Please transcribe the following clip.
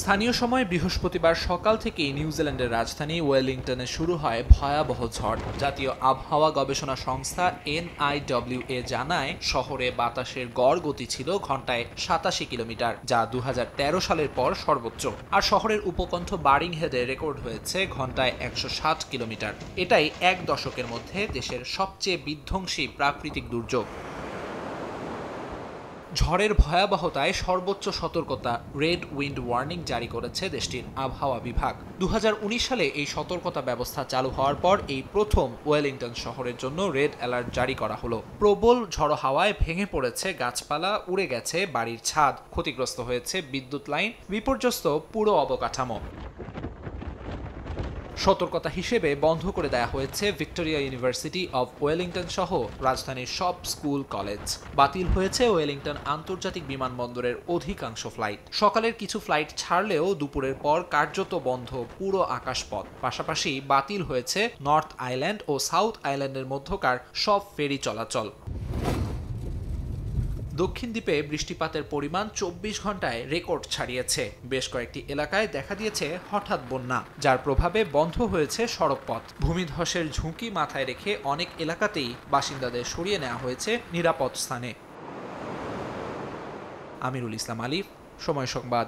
স্থানীয় সময় বৃহস্পতিবার সকাল থেকেই নিউজিল্যান্ডের রাজধানী ওয়েলিংটনে শুরু হয় ভয়াবহ ঝড়। জাতীয় আবহাওয়া গবেষণা সংস্থা NIWA জানায়, শহরে বাতাসের গড় গতি ছিল ঘন্টায় ৮৭ কিলোমিটার, যা ২০১৩ সালের পর সর্বোচ্চ। আর শহরের উপকণ্ঠ বারিংহেডে রেকর্ড হয়েছে ঘন্টায় ১৬০ কিলোমিটার। এটাই এক দশকের মধ্যে দেশের সবচেয়ে বিধ্বংসী প্রাকৃতিক দুর্যোগ। ঝড়ের ভয়াবহতায় সর্বোচ্চ সতর্কতা রেড উইন্ড ওয়ার্নিং জারি করেছে দেশটির আবহাওয়া বিভাগ। ২০১৯ সালে এই সতর্কতা ব্যবস্থা চালু হওয়ার পর এই প্রথম ওয়েলিংটন শহরের জন্য রেড অ্যালার্ট জারি করা হলো। প্রবল ঝড়ো হাওয়ায় ভেঙে পড়েছে গাছপালা, উড়ে গেছে বাড়ির ছাদ, ক্ষতিগ্রস্ত হয়েছে বিদ্যুৎ লাইন, বিপর্যস্ত পুরো অবকাঠামো। সতর্কতা হিসেবে বন্ধ করে দেয়া হয়েছে ভিক্টোরিয়া ইউনিভার্সিটি অব ওয়েলিংটন সহ রাজধানীর সব স্কুল কলেজ। বাতিল হয়েছে ওয়েলিংটন আন্তর্জাতিক বিমানবন্দরের অধিকাংশ ফ্লাইট। সকালের কিছু ফ্লাইট ছাড়লেও দুপুরের পর কার্যত বন্ধ পুরো আকাশপথ। পাশাপাশি বাতিল হয়েছে নর্থ আইল্যান্ড ও সাউথ আইল্যান্ডের মধ্যকার সব ফেরি চলাচল। দক্ষিণ দ্বীপে বৃষ্টিপাতের পরিমাণ ২৪ ঘন্টায় রেকর্ড ছাড়িয়েছে। বেশ কয়েকটি এলাকায় দেখা দিয়েছে হঠাৎ বন্যা, যার প্রভাবে বন্ধ হয়েছে সড়কপথ। ভূমিধসের ঝুঁকি মাথায় রেখে অনেক এলাকাতেই বাসিন্দাদের সরিয়ে নেওয়া হয়েছে নিরাপদ স্থানে। আমিরুল ইসলাম আলিফ, সময় সংবাদ।